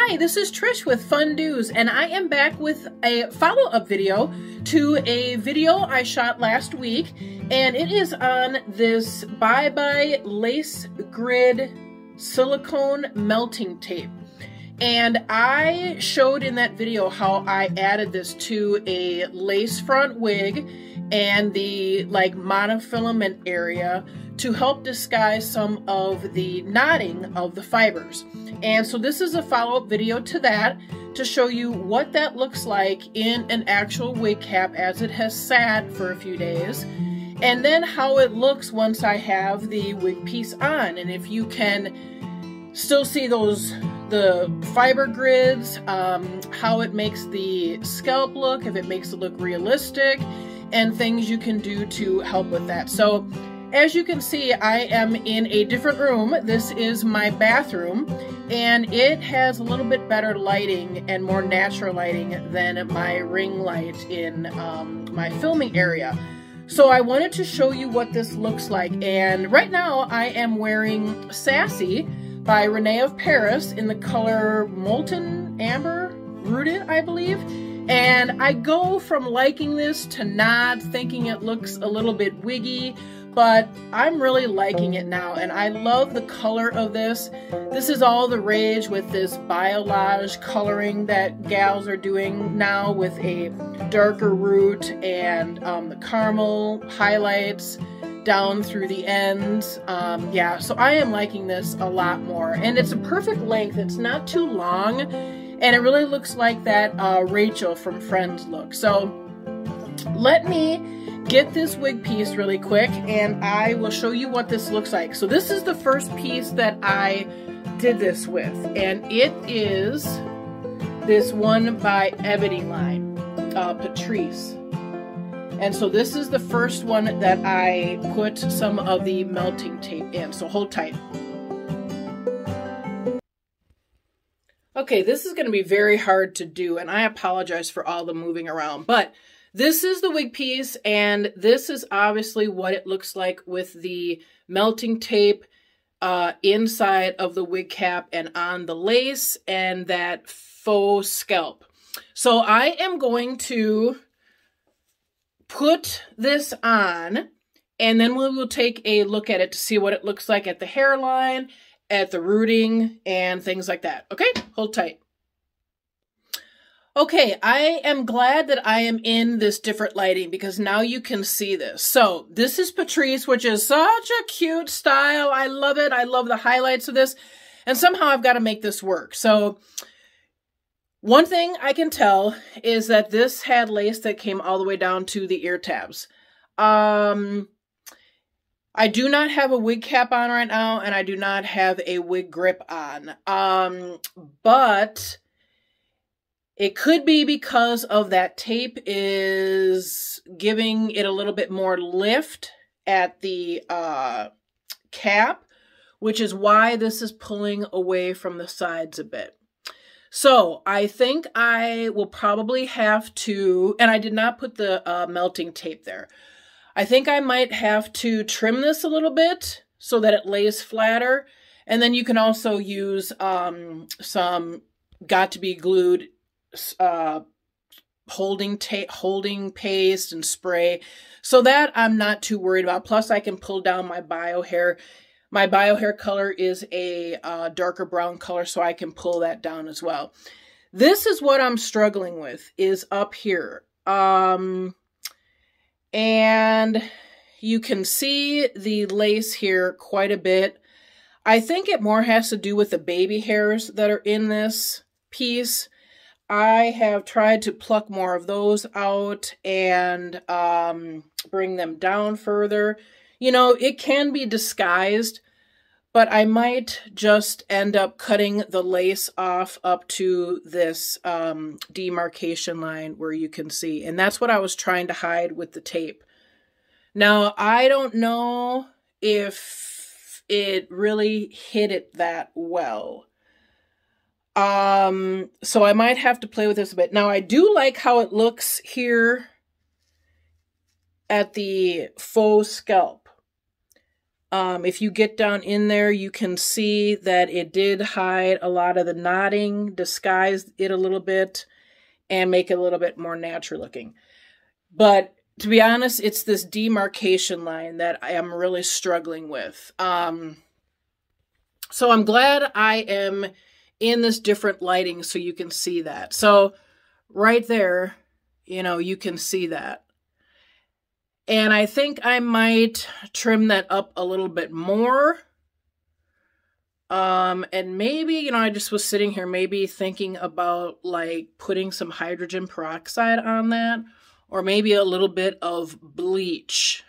Hi, this is Trish with Fun Do's, and I am back with a follow-up video to a video I shot last week, and it is on this Bye Bye Lace Grid Silicone Melting Tape. And I showed in that video how I added this to a lace front wig and the monofilament area to help disguise some of the knotting of the fibers. And so this is a follow-up video to that to show you what that looks like in an actual wig cap as it has sat for a few days, and then how it looks once I have the wig piece on. And if you can still see the fiber grids, how it makes the scalp look, if it makes it look realistic, and things you can do to help with that. So as you can see, I am in a different room. This is my bathroom, and it has a little bit better lighting and more natural lighting than my ring light in my filming area. So I wanted to show you what this looks like. And right now I am wearing Sassy by Renee of Paris in the color Molten Amber Rooted, I believe. And I go from liking this to not, thinking it looks a little bit wiggy, but I'm really liking it now, and I love the color of this. This is all the rage with this biolage coloring that gals are doing now with a darker root and the caramel highlights down through the ends. Yeah, so I am liking this a lot more, and it's a perfect length. It's not too long, and it really looks like that Rachel from Friends look. So let me get this wig piece really quick and I will show you what this looks like. So this is the first piece that I did this with, and it is this one by Ebony Line, Patrice. And so this is the first one that I put some of the melting tape in, so hold tight. Okay, this is going to be very hard to do, and I apologize for all the moving around, but this is the wig piece, and this is obviously what it looks like with the melting tape inside of the wig cap and on the lace and that faux scalp. So I am going to put this on, and then we will take a look at it to see what it looks like at the hairline, at the rooting, and things like that. Okay, hold tight. Okay, I am glad that I am in this different lighting because now you can see this. So this is Patrice, which is such a cute style. I love it. I love the highlights of this. And somehow I've got to make this work. So one thing I can tell is that this had lace that came all the way down to the ear tabs. I do not have a wig cap on right now, and I do not have a wig grip on. But it could be because of that tape is giving it a little bit more lift at the cap, which is why this is pulling away from the sides a bit. So I think I will probably have to, and I did not put the melting tape there. I think I might have to trim this a little bit so that it lays flatter. And then you can also use some got to be glued holding paste and spray, so that I'm not too worried about. Plus I can pull down my bio hair. My bio hair color is a darker brown color, so I can pull that down as well. This is what I'm struggling with, is up here. And you can see the lace here quite a bit. I think it more has to do with the baby hairs that are in this piece. I have tried to pluck more of those out and bring them down further. You know, it can be disguised, but I might just end up cutting the lace off up to this demarcation line where you can see. And that's what I was trying to hide with the tape. Now, I don't know if it really hit it that well. So I might have to play with this a bit. Now, I do like how it looks here at the faux scalp. If you get down in there, you can see that it did hide a lot of the knotting, disguise it a little bit, and make it a little bit more natural looking. But to be honest, it's this demarcation line that I am really struggling with. So I'm glad I am in this different lighting so you can see that. So right there, you know, you can see that. And I think I might trim that up a little bit more. And maybe, you know, I just was sitting here maybe thinking about like putting some hydrogen peroxide on that, or maybe a little bit of bleach.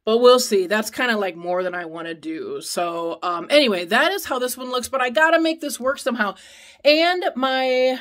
But we'll see. That's kind of like more than I want to do. So anyway, that is how this one looks, but I got to make this work somehow. And my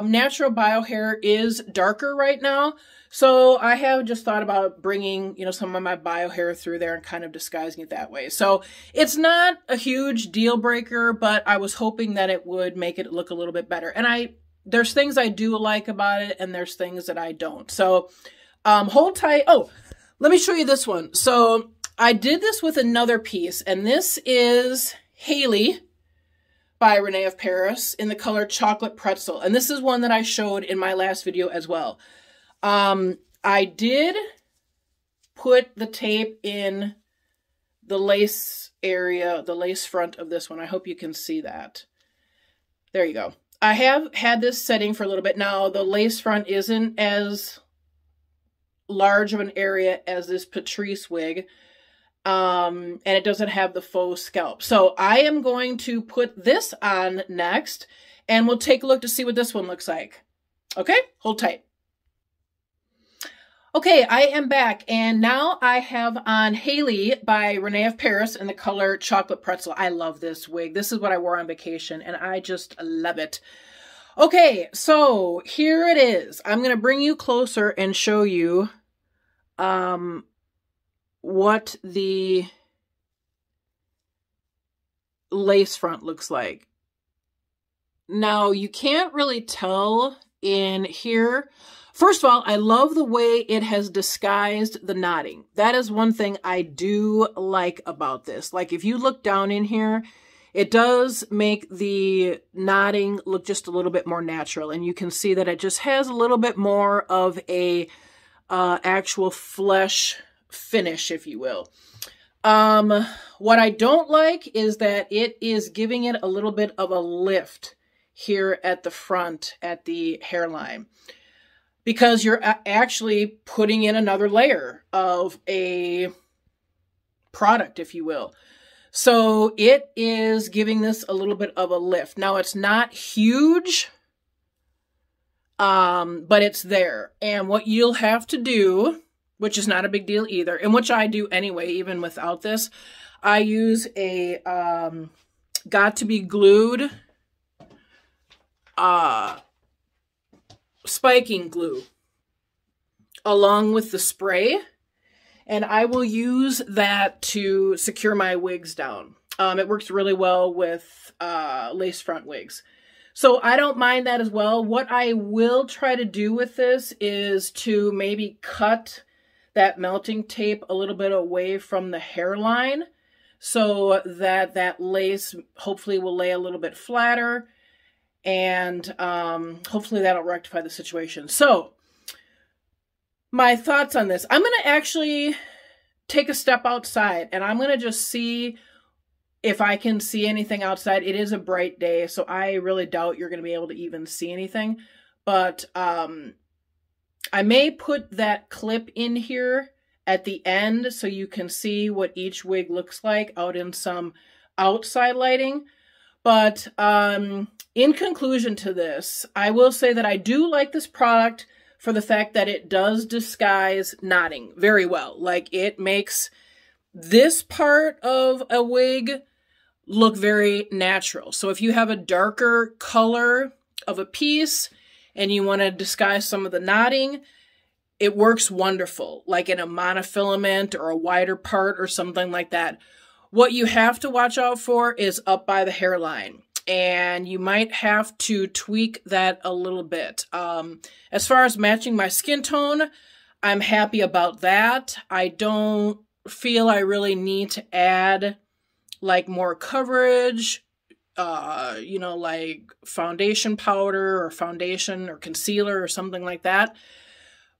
natural bio hair is darker right now. So I have just thought about bringing, you know, some of my bio hair through there and kind of disguising it that way. So it's not a huge deal breaker, but I was hoping that it would make it look a little bit better. And there's things I do like about it, and there's things that I don't. So hold tight. Oh, let me show you this one. So I did this with another piece, and this is Haley by Renee of Paris in the color Chocolate Pretzel. And this is one that I showed in my last video as well. I did put the tape in the lace area, the lace front of this one. I hope you can see that. There you go. I have had this setting for a little bit now. The lace front isn't as large of an area as this Patrice wig. And it doesn't have the faux scalp. So I am going to put this on next, and we'll take a look to see what this one looks like. Okay, hold tight. Okay, I am back, and now I have on Haley by Renee of Paris in the color Chocolate Pretzel. I love this wig. This is what I wore on vacation, and I just love it. Okay, so here it is. I'm going to bring you closer and show you what the lace front looks like. Now, you can't really tell in here. First of all, I love the way it has disguised the knotting. That is one thing I do like about this. Like, if you look down in here, it does make the knotting look just a little bit more natural. And you can see that it just has a little bit more of a actual flesh finish, if you will. What I don't like is that it is giving it a little bit of a lift here at the front, at the hairline, because you're actually putting in another layer of a product, if you will. So it is giving this a little bit of a lift. Now, it's not huge, but it's there. And what you'll have to do, which is not a big deal either, and which I do anyway, even without this, I use a got to be glued spiking glue along with the spray, and I will use that to secure my wigs down. It works really well with lace front wigs. So I don't mind that as well. What I will try to do with this is to maybe cut that melting tape a little bit away from the hairline so that that lace hopefully will lay a little bit flatter, and hopefully that'll rectify the situation. So my thoughts on this, I'm going to actually take a step outside, and I'm going to just see if I can see anything outside. It is a bright day, so I really doubt you're going to be able to even see anything. But I may put that clip in here at the end so you can see what each wig looks like out in some outside lighting. But in conclusion to this, I will say that I do like this product for the fact that it does disguise knotting very well. Like, it makes this part of a wig look very natural. So if you have a darker color of a piece and you want to disguise some of the knotting, it works wonderful, like in a monofilament or a wider part or something like that. What you have to watch out for is up by the hairline, and you might have to tweak that a little bit. As far as matching my skin tone, I'm happy about that. I don't feel I really need to add like more coverage, you know, like foundation powder or foundation or concealer or something like that.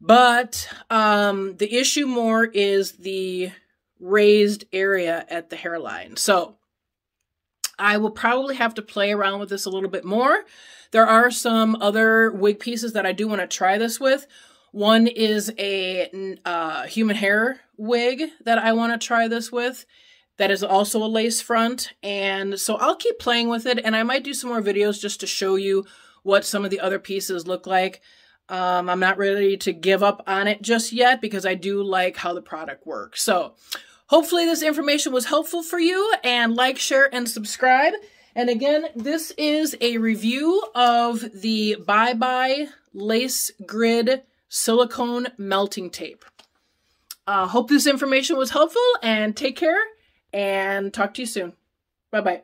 But the issue more is the raised area at the hairline. So I will probably have to play around with this a little bit more. There are some other wig pieces that I do want to try this with. One is a human hair wig that I want to try this with. That is also a lace front. And so I'll keep playing with it, and I might do some more videos just to show you what some of the other pieces look like. I'm not ready to give up on it just yet because I do like how the product works. So hopefully this information was helpful for you, and like, share, and subscribe. And again, this is a review of the Bye Bye Lace Grid Silicone Melting Tape. Hope this information was helpful, and take care, and talk to you soon. Bye-bye.